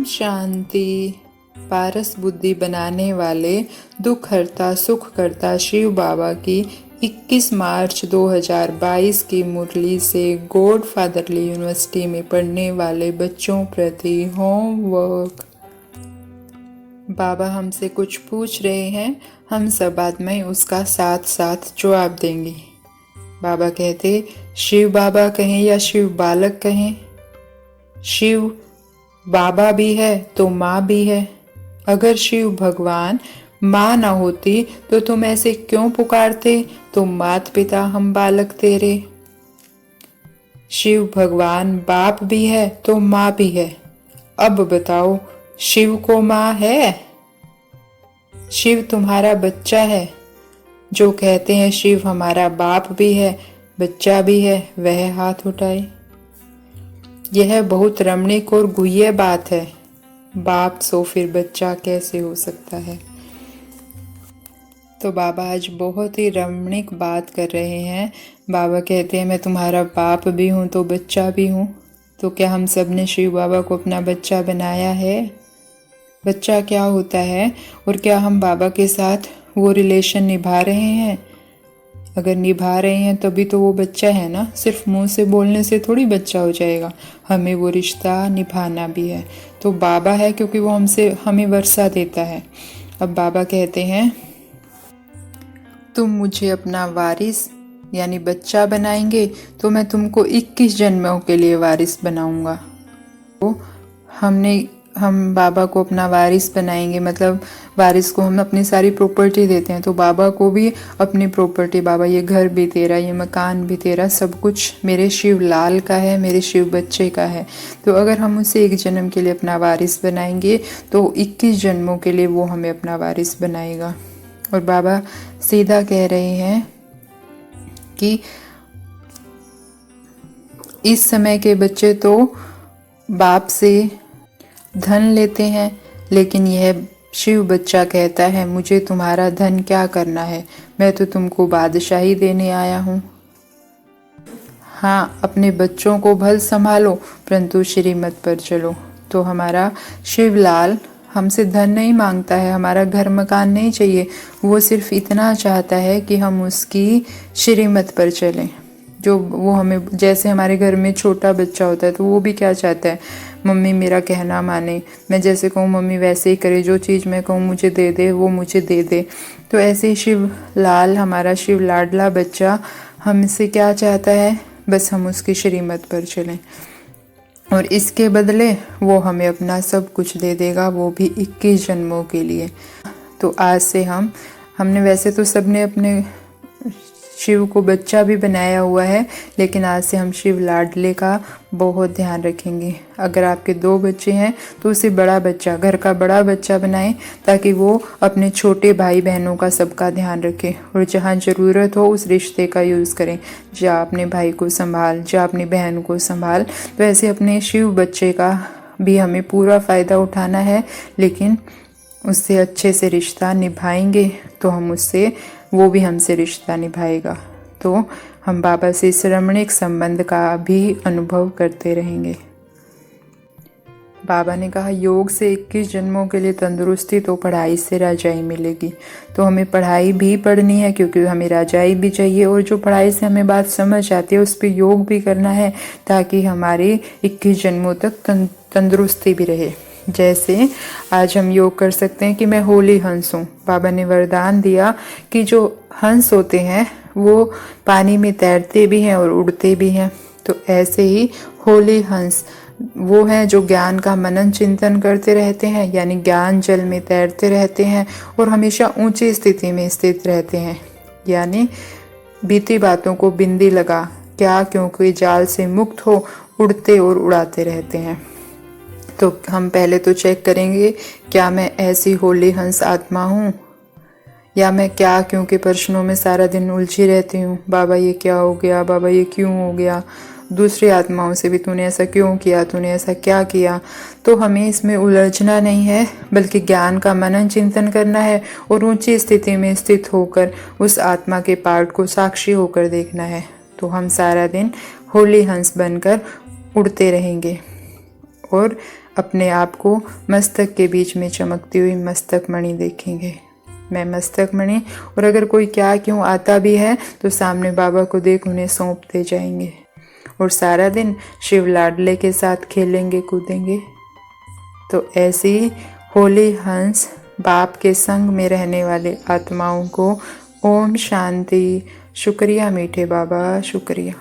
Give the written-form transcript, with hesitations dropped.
शांति। पारस बुद्धि बनाने वाले दुख हरता सुख करता शिव बाबा की 21 मार्च 2022 की मुरली से गॉड फादरली यूनिवर्सिटी में पढ़ने वाले बच्चों प्रति होमवर्क। बाबा हमसे कुछ पूछ रहे हैं, हम सब बाद में उसका साथ साथ जवाब देंगे। बाबा कहते, शिव बाबा कहें या शिव बालक कहें, शिव बाबा भी है तो माँ भी है। अगर शिव भगवान माँ ना होती तो तुम ऐसे क्यों पुकारते, तुम मात पिता हम बालक तेरे। शिव भगवान बाप भी है तो माँ भी है। अब बताओ, शिव को माँ है? शिव तुम्हारा बच्चा है। जो कहते हैं शिव हमारा बाप भी है बच्चा भी है, वह हाथ उठाए। यह बहुत रमणीक और गुह्य बात है। बाप सो फिर बच्चा कैसे हो सकता है? तो बाबा आज बहुत ही रमणीक बात कर रहे हैं। बाबा कहते हैं मैं तुम्हारा बाप भी हूँ तो बच्चा भी हूँ। तो क्या हम सब ने शिव बाबा को अपना बच्चा बनाया है? बच्चा क्या होता है और क्या हम बाबा के साथ वो रिलेशन निभा रहे हैं? अगर निभा रहे हैं तभी तो वो बच्चा है ना। सिर्फ मुंह से बोलने से थोड़ी बच्चा हो जाएगा, हमें वो रिश्ता निभाना भी है। तो बाबा है क्योंकि वो हमें वर्षा देता है। अब बाबा कहते हैं तुम मुझे अपना वारिस यानी बच्चा बनाएंगे तो मैं तुमको 21 जन्मों के लिए वारिस बनाऊंगा। तो हम बाबा को अपना वारिस बनाएंगे, मतलब वारिस को हम अपनी सारी प्रॉपर्टी देते हैं। तो बाबा को भी अपनी प्रॉपर्टी, बाबा ये घर भी तेरा, ये मकान भी तेरा, सब कुछ मेरे शिव लाल का है, मेरे शिव बच्चे का है। तो अगर हम उसे एक जन्म के लिए अपना वारिस बनाएंगे तो 21 जन्मों के लिए वो हमें अपना वारिस बनाएगा। और बाबा सीधा कह रहे हैं कि इस समय के बच्चे तो बाप से धन लेते हैं, लेकिन यह शिव बच्चा कहता है मुझे तुम्हारा धन क्या करना है, मैं तो तुमको बादशाही देने आया हूँ। हाँ, अपने बच्चों को भल संभालो परंतु श्रीमत पर चलो। तो हमारा शिवलाल हमसे धन नहीं मांगता है, हमारा घर मकान नहीं चाहिए, वो सिर्फ इतना चाहता है कि हम उसकी श्रीमत पर चलें। जो वो हमें, जैसे हमारे घर में छोटा बच्चा होता है तो वो भी क्या चाहता है, मम्मी मेरा कहना माने, मैं जैसे कहूँ मम्मी वैसे ही करे, जो चीज़ मैं कहूँ मुझे दे दे वो मुझे दे दे। तो ऐसे ही शिव लाल, हमारा शिव लाडला बच्चा हमसे क्या चाहता है, बस हम उसकी श्रीमत पर चलें और इसके बदले वो हमें अपना सब कुछ दे देगा, वो भी 21 जन्मों के लिए। तो आज से हमने वैसे तो सबने अपने शिव को बच्चा भी बनाया हुआ है, लेकिन आज से हम शिव लाडले का बहुत ध्यान रखेंगे। अगर आपके 2 बच्चे हैं तो उसे बड़ा बच्चा, घर का बड़ा बच्चा बनाएं ताकि वो अपने छोटे भाई बहनों का सबका ध्यान रखे और जहाँ ज़रूरत हो उस रिश्ते का यूज़ करें। जा अपने भाई को संभाल, जा अपनी बहन को संभाल। तो ऐसे अपने शिव बच्चे का भी हमें पूरा फ़ायदा उठाना है, लेकिन उससे अच्छे से रिश्ता निभाएंगे तो वो भी हमसे रिश्ता निभाएगा। तो हम बाबा से इस रमणीक संबंध का भी अनुभव करते रहेंगे। बाबा ने कहा योग से 21 जन्मों के लिए तंदुरुस्ती, तो पढ़ाई से राजाई मिलेगी। तो हमें पढ़ाई भी पढ़नी है क्योंकि हमें राजाई भी चाहिए, और जो पढ़ाई से हमें बात समझ आती है उस पर योग भी करना है ताकि हमारे 21 जन्मों तक तंदुरुस्ती भी रहे। जैसे आज हम योग कर सकते हैं कि मैं होली हंस हूँ। बाबा ने वरदान दिया कि जो हंस होते हैं वो पानी में तैरते भी हैं और उड़ते भी हैं। तो ऐसे ही होली हंस वो हैं जो ज्ञान का मनन चिंतन करते रहते हैं, यानी ज्ञान जल में तैरते रहते हैं और हमेशा ऊंची स्थिति में स्थित रहते हैं, यानी बीती बातों को बिंदी लगा क्या क्योंकि जाल से मुक्त हो उड़ते और उड़ाते रहते हैं। तो हम पहले तो चेक करेंगे क्या मैं ऐसी होली हंस आत्मा हूँ, या मैं क्या क्योंकि प्रश्नों में सारा दिन उलझी रहती हूँ। बाबा ये क्या हो गया, बाबा ये क्यों हो गया, दूसरी आत्माओं से भी तूने ऐसा क्यों किया, तूने ऐसा क्या किया। तो हमें इसमें उलझना नहीं है, बल्कि ज्ञान का मनन चिंतन करना है और ऊंची स्थिति में स्थित होकर उस आत्मा के पार्ट को साक्षी होकर देखना है। तो हम सारा दिन होली हंस बनकर उड़ते रहेंगे और अपने आप को मस्तक के बीच में चमकती हुई मस्तक मणि देखेंगे। मैं मस्तक मणि, और अगर कोई क्या क्यों आता भी है तो सामने बाबा को देख उन्हें सौंपते जाएंगे और सारा दिन शिव लाडले के साथ खेलेंगे कूदेंगे। तो ऐसी होली हंस बाप के संग में रहने वाले आत्माओं को ओम शांति। शुक्रिया मीठे बाबा, शुक्रिया।